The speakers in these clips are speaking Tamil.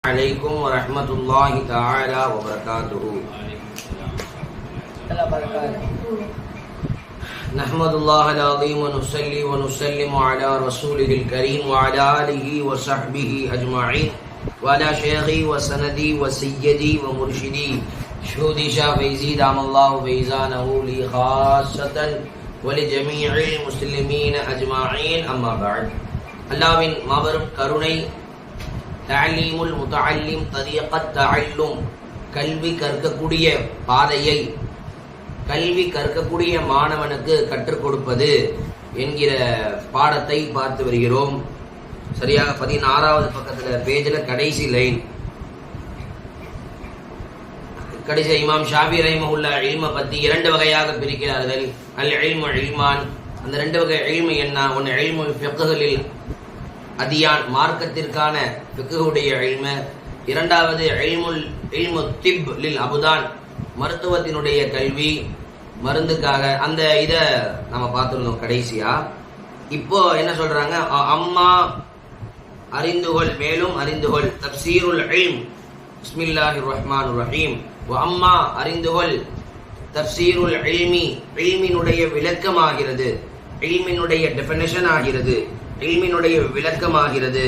عليكم ورحمة الله تعالى وبركاته. نحمد الله العظيم ونصلي ونسلم على رسوله الكريم وعلى آله وصحبه أجمعين وعلى شيخي وسندي وسيدي ومرشدي شهودي شاه فيزي دام الله فيزانه لي خاصة ولجميع المسلمين أجمعين. أما بعد. அல்லாஹ்வின் மாபெரும் கருணை தஅலீமுல் முத்தஅல்லிம் தரீகத் தஅல்லும், கல்வி கற்கக்கூடிய பாதையை கல்வி கற்கக்கூடிய மாணவனுக்கு கற்றுக் கொடுப்பது என்கிற பாடத்தை பார்த்து வருகிறோம். சரியாக 16வது பக்கத்துல பேஜ்ல கடைசி லைன், கடைசி இமாம் ஷாஃபி ரஹிமஹுல்லாஹ் இல்ம பத்தி 2 வகையாக பிரிக்கிறார்கள். அல் இல்மு இல்மான், அந்த 2 வகை இல்மு என்ன? ஒன்னு இல்மு ஃபிக்ஹுல் அதியான், மார்க்கத்திற்கான ஃபிக்ஹுடைய இல்மு. இரண்டாவது இல்மு திப் லில் அபுதான், மருத்துவத்தினுடைய கல்வி, மருந்துக்காக. அந்த இத நம்ம பார்த்துருந்தோம் கடைசியா. இப்போ என்ன சொல்றாங்க? அம்மா அறிந்துகொள், மேலும் அறிந்துகொள். தப்சீருல் இல்ம், பிஸ்மில்லாஹிர் ரஹ்மானிர் ரஹீம். அம்மா அறிந்துகொள், தப்சீருல் இல்மி, இல்மினுடைய விளக்கமாகிறது, இல்மினுடைய டெஃபினிஷன் ஆகிறது, இல்மினுடைய விளக்கமாகிறது.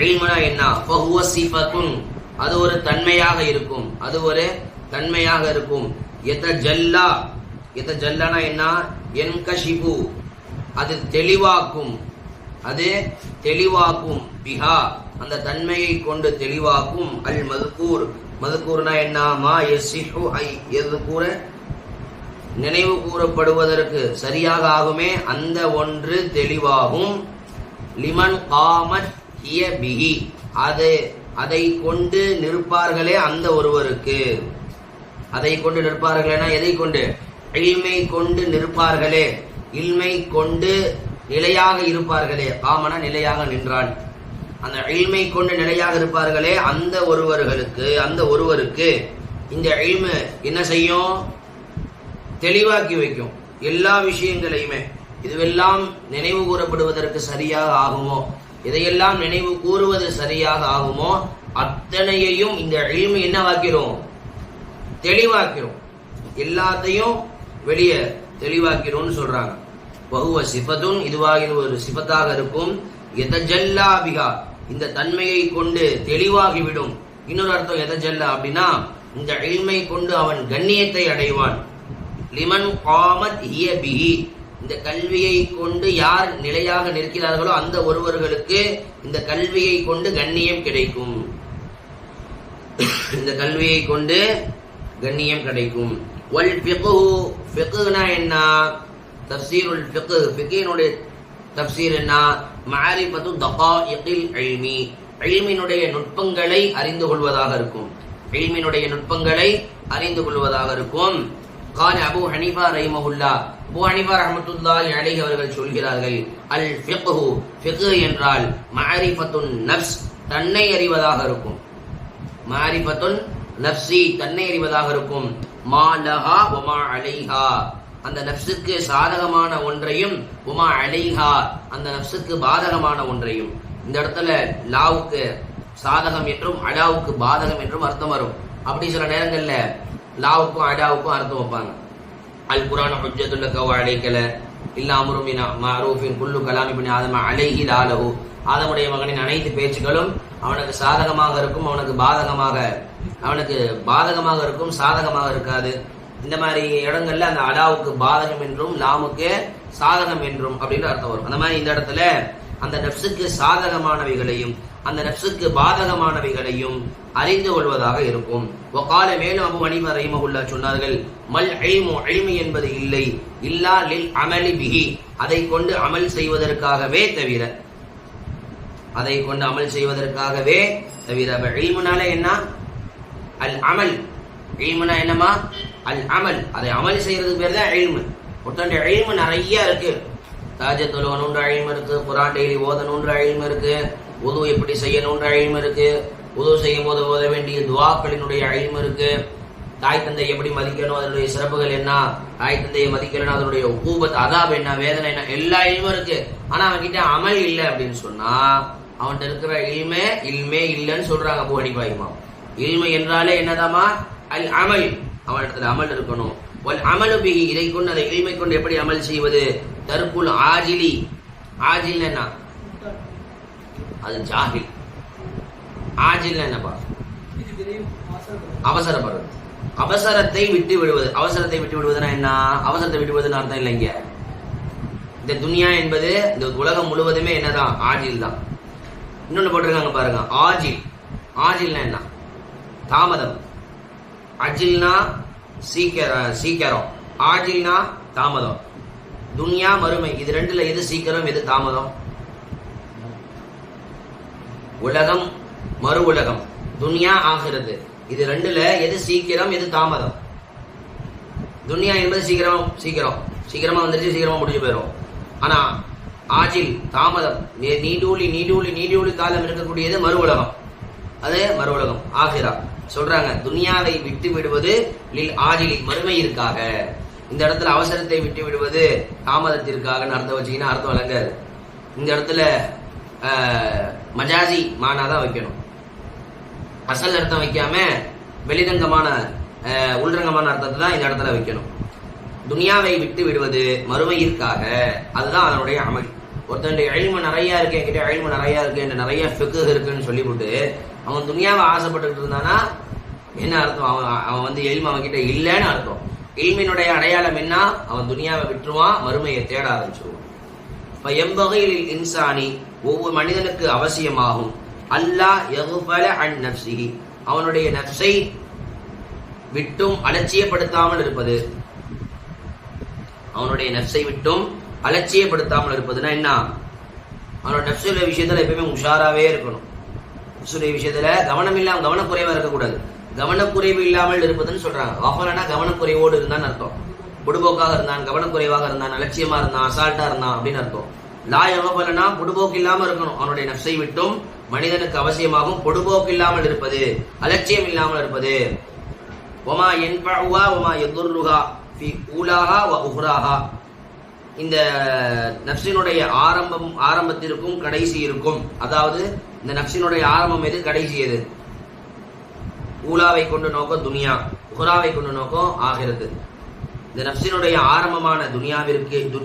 இல்முனா என்ன? ஃபஹுவ சிஃபத்துன், அது ஒரு தன்மையாக இருக்கும், அது ஒரு தன்மையாக இருக்கும். யதஜல்லா, யதஜல்லானா என்ன? யன்கஷிபு, அது தெளிவாக்கும், அது தெளிவாக்கும். பிஹா, அந்த தன்மையை கொண்டு தெளிவாக்கும். அல் மذ்கூர், மذ்கூர்னா என்ன? மா யஸிஹு ஐ யذ்கூர, நினைவு கூறப்படுவதற்கு சரியாக ஆகுமே அந்த ஒன்று தெளிவாகும். லிமன் காமத் ஹிய பிஹி, அதை கொண்டு நிற்பார்களே அந்த ஒருவருக்கு. அதை கொண்டு நிற்பார்களேனா எதை கொண்டு? இல்மை கொண்டு நிற்பார்களே, இல்மை கொண்டு நிலையாக இருப்பார்களே. காமனா நிலையாக நின்றான். அந்த இல்மை கொண்டு நிலையாக இருப்பார்களே அந்த ஒருவருக்கு இந்த இல்மு என்ன செய்யும்? தெளிவாக்கி வைக்கும் எல்லா விஷயங்களையுமே. இதுவெல்லாம் நினைவு கூறப்படுவதற்கு சரியாக ஆகுமோ, இதையெல்லாம் நினைவு கூறுவது சரியாக ஆகுமோ, அத்தனையையும் இந்த இல்மு என்னவாக்கிறோம்? தெளிவாக்கிறோம். எல்லாத்தையும் வெளியே தெளிவாக்கிறோம்னு சொல்றாங்க. வஹுவ சிஃபத்துன், இதுவாக ஒரு சிஃபத்தாக இருக்கும். யதஜல்லா பிஹா, இந்த தன்மையை கொண்டு தெளிவாகிவிடும். இன்னொரு அர்த்தம் யதஜல்லா அப்படின்னா இந்த இல்மை கொண்டு அவன் கண்ணியத்தை அடைவான். லிமன் காமத் ஹிய பிஹி, இந்த கல்வியை கொண்டு யார் நிலையாக நிற்கிறார்களோ அந்த ஒருவர்களுக்கு இந்த கல்வியை கொண்டு கண்ணியம் கிடைக்கும். இந்த கல்வியை கொண்டு கண்ணியம் கிடைக்கும். வல் ஃபிக்ஹு, ஃபிக்ஹ்னா என்ன? தஃப்சீருல் ஃபிக்ஹ், ஃபிக்ஹினுடைய தஃப்சீர் என்ன? மஅரிஃபத்து தகாயிகில் இல்மி, இல்மினுடைய நுட்பங்களை அறிந்து கொள்வதாக இருக்கும், இல்மினுடைய நுட்பங்களை அறிந்து கொள்வதாக இருக்கும். கால அபூ ஹனீஃபா ரஹிமஹுல்லாஹ், அபூ ஹனீஃபா ரஹ்மத்துல்லாஹி அலைஹி அவர்கள் சொல்கிறார்கள், அல் ஃபிக்ஹு, ஃபிக்ஹ் என்றால் மஅரிஃபத்துன் நஃப்ஸ், தன்னை அறிவதாக இருக்கும். மஅரிஃபத்துன் நஃப்ஸி, தன்னை அறிவதாக இருக்கும். மா லஹா வ மா அலைஹா, அந்த நஃப்ஸுக்கு சாதகமான ஒன்றையும், உமா அலைஹா, அந்த நஃப்ஸுக்கு பாதகமான ஒன்றையும். இந்த இடத்துல லாவுக்கு சாதகம் என்றும் அடாவுக்கு பாதகம் என்றும் அர்த்தம் வரும். அப்படி சில நேரங்கள்ல லாவுக்கும் அடாவுக்கும் அர்த்தம் வைப்பாங்க. அல் குர்ஆன் ஹுஜ்ஜத்துல் லக வ அலைக இல்லா அம்ரு பில் மஅரூஃபின் குல்லு கலாமி இப்னு ஆதம அலைஹி லாலஹு, ஆதமுடைய மகனின் அனைத்து பேச்சுகளும் அவனுக்கு சாதகமாக இருக்கும், அவனுக்கு பாதகமாக இருக்கும், சாதகமாக இருக்காது. இந்த மாதிரி இடங்கள்ல அந்த அடாவுக்கு பாதகம் என்றும் லாமுக்கு சாதகம் என்றும் அப்படின்னு அர்த்தம் வரும். அந்த மாதிரி இந்த இடத்துல அந்த நஃப்ஸுக்கு சாதகமானவைகளையும் அந்த நஃப்ஸுக்கு பாதகமானவைகளையும் அறிந்து கொள்வதாக இருக்கும். வகால, மேலும் அபூ ஹனீஃபா ரஹிமஹுல்லாஹ் சொன்னார்கள், மல் இல்மு, இல்மு என்பது இல்லை, இல்லா லில் அமலி பிஹி, அதை கொண்டு அமல் செய்வதற்காகவே தவிர, அதை கொண்டு அமல் செய்வதற்காகவே தவிர. இல்முனால என்ன? அல் அமல். இல்முனா என்னமா? அல் அமல், அதை அமல் செய்யறதுக்கு பேர் தான் இல்மு. ஒருத்தனுடைய இல்மு நிறைய இருக்கு. தஹஜ்ஜுத் தொழுவணுன்ற இல்மு இருக்கு, குர்ஆன் டெய்லி ஓதணுன்ற இல்மு இருக்கு, உது எப்படி செய்யணுன்ற இல்மு இருக்கு, உது செய்யும் போது ஓத வேண்டிய துஆக்களினுடைய இல்மு இருக்கு, தாய் தந்தை எப்படி மதிக்கணும், அதனுடைய சிறப்புகள் என்ன, தாய் தந்தையை மதிக்கணும், அதனுடைய உகூபத் அதாப் என்ன, வேதனை என்ன, எல்லா இல்மும் இருக்கு. ஆனா அவன்கிட்ட அமல் இல்லை அப்படின்னு சொன்னா அவன்கிட்ட இருக்கிற இல்மே இல்லைன்னு சொல்றாங்க அபூ ஹனீஃபா இமாம். இல்மை என்றாலே என்னதாமா? அல் அமல், அவனிடத்துல அமல் இருக்கணும். வல் அமலு பிஹி, இதை கொண்டு அதை இல்மை கொண்டு எப்படி அமல் செய்வது? தர்குல் ஆஜிலி, ஆஜில் என்ன? அது ஜாஹில். ஆஜில் என்னப்பா? அவசரப்படுறது, அவசரத்தை விட்டு விடுவது. அவசரத்தை விட்டு விடுவதுன்னா என்ன? அவசரத்தை விட்டு விடுவதுன்னு அர்த்தம் இல்லைங்க. இந்த துனியா என்பது இந்த உலகம் முழுவதுமே என்னதான்? ஆஜில் தான். இன்னொன்னு போட்டிருக்காங்க பாருங்க, ஆஜில். ஆஜில்னா என்ன? தாமதம். அஜில்னா சீக்கிரம், ஆஜில்னா தாமதம். துனியா மறுமை, இது ரெண்டுல எது சீக்கிரம் எது தாமதம்? உலகம் மறு உலகம், துனியா ஆகிறது, இது ரெண்டுல எது சீக்கிரம் எது தாமதம்? துனியா என்பது சீக்கிரமா வந்துருச்சு, சீக்கிரமா முடிஞ்சு போயிடும். ஆனா ஆஜில் தாமதம், நீடூழி காலம் இருக்கக்கூடியது மறு உலகம். அது மறு உலகம் ஆகிரா. சொல்றாங்க துனியாவை விட்டு விடுவது லில் ஆஜிலி, மறுமையிற்காக. இந்த இடத்துல அவசரத்தை விட்டு விடுவது தாமதத்திற்காக அர்த்தம் வச்சீங்கன்னா அர்த்தம் வழங்காது. இந்த இடத்துல மஜாசி மானாதான் வைக்கணும். அசல் அர்த்தம் வைக்காம வெளிரங்கமான உள்ரங்கமான அர்த்தத்தை தான் இந்த இடத்துல வைக்கணும். துனியாவை விட்டு விடுவது மறுமையிற்காக, அதுதான் அதனுடைய அமல். ஒருத்தனுடைய இல்மு நிறைய இருக்கு, என்கிட்ட இல்மு நிறைய இருக்கு, என்ற நிறைய ஃபிக்ஹ் இருக்குன்னு சொல்லிவிட்டு அவன் துனியாவை ஆசைப்பட்டுட்டு இருந்தானா என்ன அர்த்தம்? அவன் வந்து இல்மு அவன் கிட்ட இல்லைன்னு அர்த்தம். இல்மினுடைய அடையாளம் என்ன? அவன் துனியாவை விட்டுருவான், மறுமையை தேட ஆரம்பிச்சிருவான். இப்ப எவ்வகையில் இன்சானி, ஒவ்வொரு மனிதனுக்கு அவசியமாகும் அல்லாஹ் யகுஃபல அன் நஃப்ஸிஹி, அவனுடைய நஃப்ஸை விட்டும் அலட்சியப்படுத்தாமல் இருப்பது. அவனுடைய நஃப்ஸை விட்டும் அலட்சியப்படுத்தாமல் இருப்பதுன்னா என்ன? அவனோட நஃப்ஸுடைய விஷயத்துல எப்பயுமே உஷாராவே இருக்கணும். நஃப்ஸுடைய விஷயத்துல கவனக்குறைவா இருக்கக்கூடாது. கவனக்குறைவு இல்லாமல் இருப்பதுன்னு சொல்றாங்க. கஃபலனா கவனக்குறைவோடு இருந்தான்னு அர்த்தம். பொடுபோக்காக இருந்தான், கவனக்குறைவாக இருந்தான், அலட்சியமா இருந்தான், அசால்ட்டா இருந்தான் அப்படின்னு அர்த்தம். லா யகுஃபலனா பொடுபோக்கு இல்லாம இருக்கணும். அவனுடைய நஃப்ஸை விட்டும் மனிதனுக்கு அவசியமாகும் பொடுபோக்கு இல்லாமல் இருப்பது, அலட்சியம் இல்லாமல் இருப்பது. வமா யன்ஃபஉஹா வமா யதுர்ருஹா ஃபீ ஊலாஹா வ உஹ்ராஹா, இந்த நஃப்ஸினுடைய ஆரம்பத்திற்கும் கடைசி இருக்கும். அதாவது இந்த நஃப்ஸினுடைய ஆரம்பம் எது, கடைசி எது? ஊலாவை கொண்டு நோக்கம் துனியா, உஹ்ராவை கொண்டு நோக்கம் ஆகிறது. இந்த நஃப்ஸினுடைய ஆரம்பமான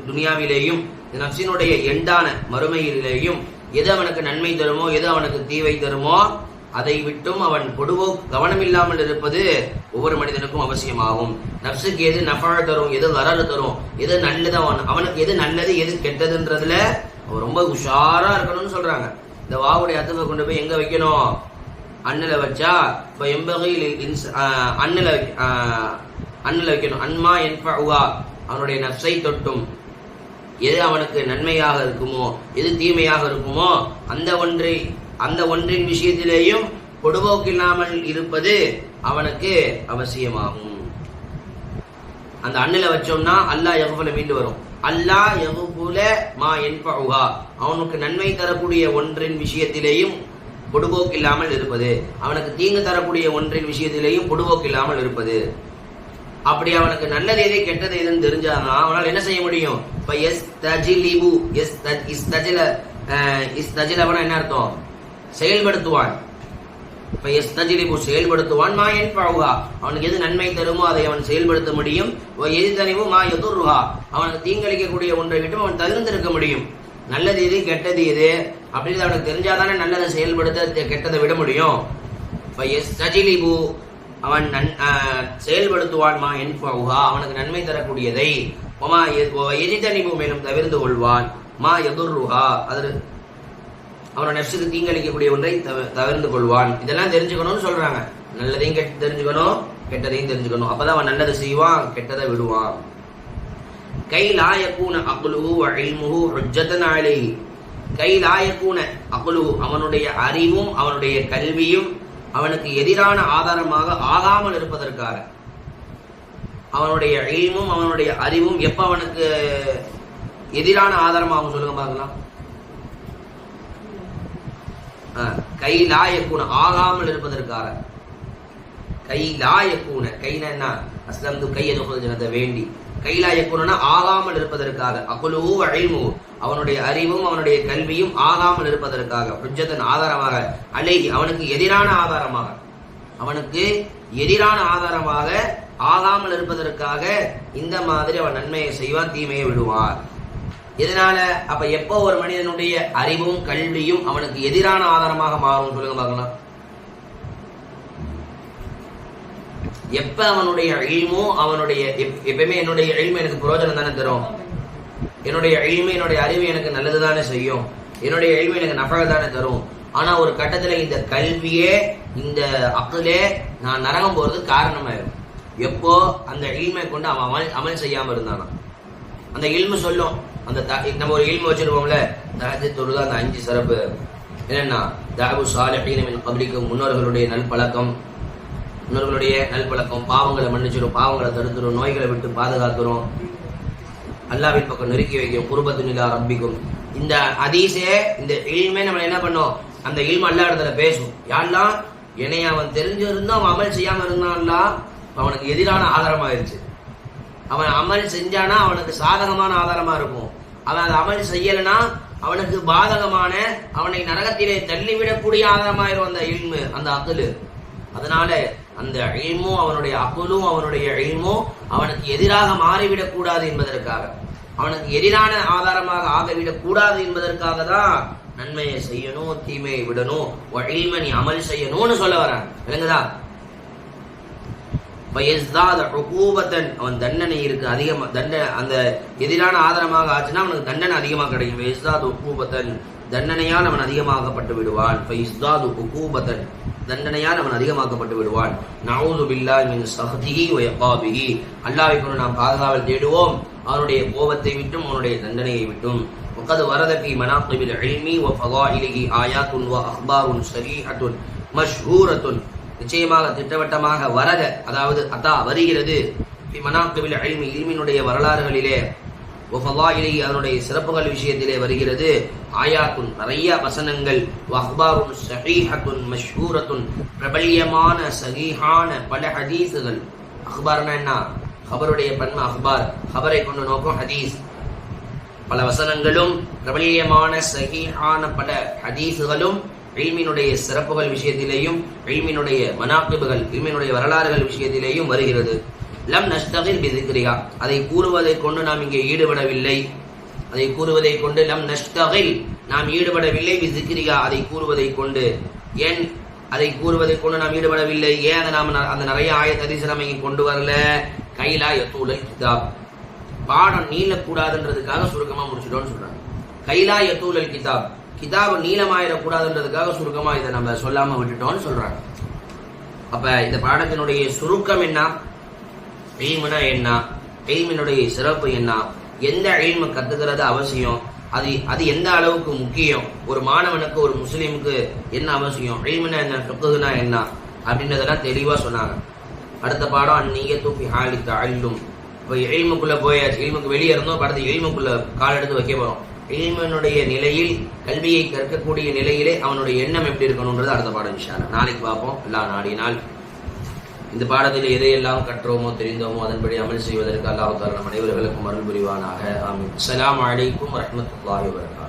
துனியாவிலேயும் இந்த நஃப்ஸினுடைய எண்டான மறுமையிலேயும் எது அவனுக்கு நன்மை தருமோ எது அவனுக்கு தீவை தருமோ அதை விட்டும் அவன் கவனம் இல்லாமல் இருப்பது ஒவ்வொரு மனிதனுக்கும் அவசியமாகும். நஃப்ஸுக்கு எது நஃபா தரும், எது லரர் தரும், எது நல்லது, அவனுக்கு எது நல்லது எது கெட்டதுன்றதுல அவன் ரொம்ப உஷாரா இருக்கணும்னு சொல்றாங்க. இந்த வாவுடைய அர்த்தத்தை கொண்டு போய் எங்க வைக்கணும்? அண்ணில வச்சா இப்ப அண்ணில வைக்கணும். அன்மா யன்ஃபஉஹா, அவனுடைய நஃப்ஸை தொட்டும் எது அவனுக்கு நன்மையாக இருக்குமோ எது தீமையாக இருக்குமோ அந்த ஒன்றின் விஷயத்திலேயும் பொடுபோக்கில்லாமல் இருப்பது அவனுக்கு அவசியமாகும். அந்த அண்ணில வச்சோம்னா அல்லாஹ் யகுஃபுல மீண்டு வரும். அல்லாஹ் யகுஃபுல மா யன்ஃபஉஹா, அவனுக்கு நன்மை தரக்கூடிய ஒன்றின் விஷயத்திலேயும் பொடுபோக்கில்லாமல் இருப்பது, அவனுக்கு தீங்கு தரக்கூடிய ஒன்றின் விஷயத்திலேயும் பொடுபோக்கில்லாமல் இருப்பது. அப்படி அவனுக்கு நல்லது எது கெட்டது எதுன்னு தெரிஞ்சானா அவனால் என்ன செய்ய முடியும்? இப்ப என்ன அர்த்தம்? செயல்படுத்துவான். இப்ப செயல்படுத்துவான். மா யன்ஃபஉஹா, அவனுக்கு எது நன்மை தருமோ அதை அவன் செயல்படுத்த முடியும். எஜ்தனிபு மா யதுர்ருஹா, அவனுக்கு தீங்களிக்கக்கூடிய ஒன்றை விட்டு அவன் தவிர்த்திருக்க முடியும். நல்லது எது கெட்டது எது அப்படின்னு அவனுக்கு தெரிஞ்சாதானே நல்லதை செயல்படுத்த கெட்டதை விட முடியும். அவன் செயல்படுத்துவான். மா யன்ஃபஉஹா, அவனுக்கு நன்மை தரக்கூடியதை. எஜ்தனிபு, மேலும் தவிர்த்து கொள்வான். மா யதுர்ருஹா, அது அவனோட நஃப்ஸுக்கு தீங்களிக்கக்கூடிய ஒன்றை தவிர்த்து கொள்வான். இதெல்லாம் தெரிஞ்சுக்கணும்னு சொல்றாங்க. நல்லதையும் தெரிஞ்சுக்கணும், கெட்டதையும் தெரிஞ்சுக்கணும். அப்பதான் அவன் நல்லதை செய்வான், கெட்டதை விடுவான். கை லா யகூன அக்லுஹு வ இல்முஹு ஹுஜ்ஜத்தன் அலைஹி, கை லா யகூன அக்லுஹு, அவனுடைய அறிவும் அவனுடைய கல்வியும் அவனுக்கு எதிரான ஆதாரமாக ஆகாமல் இருப்பதற்காக. அவனுடைய இல்மும் அவனுடைய அறிவும் எப்ப அவனுக்கு எதிரான ஆதாரமாகும் சொல்லுங்க பார்க்கலாம். கை லா யகூன, ஆகாமல் இருப்பதற்காக. கை லா யகூன, கைனா என்ன? அஸ்லம்து கை யதுகுல் ஜன்னத, வேண்டி. கைலா யக்கூனா ஆகாமல் இருப்பதற்காக, அகுலுஹு வ இல்முஹு அவனுடைய அறிவும் அவனுடைய கல்வியும் ஆகாமல் இருப்பதற்காக, ஹுஜ்ஜத்தன் ஆதாரமாக, அலைஹி அவனுக்கு எதிரான ஆதாரமாக, அவனுக்கு எதிரான ஆதாரமாக ஆகாமல் இருப்பதற்காக இந்த மாதிரி அவன் நன்மையை செய்வான், தீமையை விடுவான். இதனால அப்ப எப்போ ஒரு மனிதனுடைய அறிவும் கல்வியும் அவனுக்கு எதிரான ஆதாரமாக மாறும் சொல்லுங்க பார்க்கலாம். எப்ப அவனுடைய இல்மோ அவனுடைய எப்பயுமே என்னுடைய இல்மு எனக்கு பிரயோஜனம் தானே தரும், என்னுடைய இல்மு என்னுடைய அறிவு எனக்கு நல்லது தானே செய்யும், என்னுடைய இல்மு எனக்கு நஃபக தானே தரும். ஆனா ஒரு கட்டத்துல இந்த கல்வியே இந்த அக்லே நான் நரகம் போறதுக்கு காரணமாயிரும். எப்போ அந்த இல்மை கொண்டு அவன் அமல் செய்யாம இருந்தானா. அந்த இல்மு சொல்லும், அந்த நம்ம ஒரு இல்மு வச்சிருப்போம்ல, தஹஜ்ஜுத் தொழுது அந்த 5 சிறப்பு என்னன்னா தஅபு ஸாலிஹீன மின் கப்லிக்கும் முன்னோர்களுடைய நல்பழக்கம், முன்னோர்களுடைய நல்பழக்கம் பாவங்களை மன்னிச்சிடும், பாவங்களை தடுத்துடும், நோய்களை விட்டு பாதுகாத்துரும், அல்லாஹ்வின் பக்கம் நெருக்கி வைக்கும், குர்பத்துன் இலா ரப்பிக்கும். இந்த ஹதீஸே இந்த இல்மே நம்ம என்ன பண்ணோம், அந்த இல்மு அல்லாஹ் இடத்துல பேசும். யாரெல்லாம் என்னைய அவன் தெரிஞ்சிருந்தா அவன் அமல் செய்யாம இருந்தான்ல அவனுக்கு எதிரான ஆதாரமாயிருச்சு. அவன் அமல் செஞ்சானா அவனுக்கு சாதகமான ஆதாரமா இருக்கும், அவன் அதை அமல் செய்யலைன்னா அவனுக்கு பாதகமான, அவனை நரகத்திலே தள்ளிவிடக்கூடிய ஆதாரமாயிரும் அந்த இல்மு, அந்த அக்குலு. அதனால அந்த இல்மும் அவனுடைய அக்குலும் அவனுடைய இல்மும் அவனுக்கு எதிராக மாறிவிடக் கூடாது என்பதற்காக, அவனுக்கு எதிரான ஆதாரமாக ஆகிவிடக் கூடாது என்பதற்காக தான் நன்மையை செய்யணும், தீமையை விடணும், இல்ம நீ அமல் செய்யணும்னு சொல்ல வரான். விளங்குதா? அவன் தண்டனை இருக்கு அதிகமா, அந்த எதிரான ஆதாரமாக ஆச்சுன்னா அவனுக்கு தண்டனை அதிகமாக கிடைக்கும். தண்டனையால் அவன் அதிகமாக்கப்பட்டு விடுவான். தண்டனையால் அவன் அதிகமாக்கப்பட்டு விடுவான். நஊது பில்லாஹி மின் ஸஹ்திஹி வ இகாபிஹி அல்லாஹ்வை கொண்டு நாம் பாதுகாவல் தேடுவோம் அவனுடைய கோபத்தை விட்டும் அவனுடைய தண்டனையை விட்டும். வகத் வரத ஃபீ மனாகிபில் இல்மி வ ஃபதாயிலிஹி ஆயாத்துன் வ அக்பாருன் ஸரீஹத்துன் மஷ்ஹூரத்துன் நிச்சயமாக திட்டவட்டமாக வரத அதாவது அதா வருகிறது ஃபீ மனாகிபில் இல்மி இல்மினுடைய வரலாறுகளிலே வ ஃபதாயிலிஹி அதனுடைய சிறப்புகள் விஷயத்திலே வருகிறது. ஆயாத்துன் நிறைய வசனங்கள், வ அக்பாருன் ஸஹீஹத்துன் மஷ்ஹூரத்துன் பிரபல்யமான சஹீஹான பல ஹதீஸ்கள். அக்பார்னா என்ன? ஹபருடைய பன்மை அக்பார், ஹபரை கொண்டு நோக்கும் ஹதீஸ். பல வசனங்களும் பிரபல்யமான சஹீஹான பல ஹதீஸ்களும் இல்மினுடைய சிறப்புகள் விஷயத்திலேயும் இல்மினுடைய மனாகிபுகள் இல்மினுடைய வரலாறுகள் விஷயத்திலேயும் வருகிறது. லம் நஷ்தகில் பிதிக்ரிஹா அதை கூறுவதை கொண்டு நாம் இங்கே ஈடுபடவில்லை, அதை கூறுவதை கொண்டு லம் நஷ்தகில் நாம் ஈடுபடவில்லை, பிதிக்ரிஹா அதை கூறுவதை கொண்டு. ஏன் அதை கூறுவதை கொண்டு நாம் ஈடுபடவில்லை? ஏன் அதை நாம் அந்த நிறைய ஆயத் ஹதீஸ் நம்ம இங்கே கொண்டு வரல? கைலா யத்தூலல் கிதாப் பாடம் நீளக்கூடாதுன்றதுக்காக சுருக்கமா முடிச்சிட்டோம்னு சொல்றாங்க. கைலா யத்தூலல் கிதாப் கிதாப் நீளமாயிடக்கூடாதுன்றதுக்காக சுருக்கமா இதை நம்ம சொல்லாம விட்டுட்டோம்னு சொல்றாங்க. அப்ப இந்த பாடத்தினுடைய சுருக்கம் என்ன? இல்முனா என்ன? இல்மினுடைய சிறப்பு என்ன? எந்த இல்மு கத்துக்கிறது அவசியம்? அது எந்த அளவுக்கு முக்கியம்? ஒரு மாணவனுக்கு ஒரு முஸ்லீமுக்கு என்ன அவசியம்? இல்முனா என்ன, ஃபிக்ஹுனா என்ன அப்படின்றதெல்லாம் தெளிவா சொன்னாங்க. அடுத்த பாடம் அந்நியத்து ஃபி ஹாலி தஅல்லும். இப்போ இல்முக்குள்ள போயாச்சு, இல்முக்கு வெளியே இருந்தோம், அடுத்து இல்முக்குள்ள கால் எடுத்து வைக்க போறோம். இல்மினுடைய நிலையில் கல்வியை கற்கக்கூடிய நிலையிலே அவனுடைய எண்ணம் எப்படி இருக்கணும்ன்றது அடுத்த பாடம் இன்ஷா அல்லாஹ் நாளைக்கு பார்ப்போம். அல்லாஹ் நாடினால் இந்த பாடத்தில் எதையெல்லாம் கற்றோமோ தெரிந்தோமோ அதன்படி அமல் செய்வதற்கு அல்லாஹ் தஆலா நம் அனைவர்களுக்கும் அருள் புரிவானாக. ஆமீன். அஸ்ஸலாமு அலைக்கும் வரஹ்மத்துல்லாஹி வபரகாத்துஹு.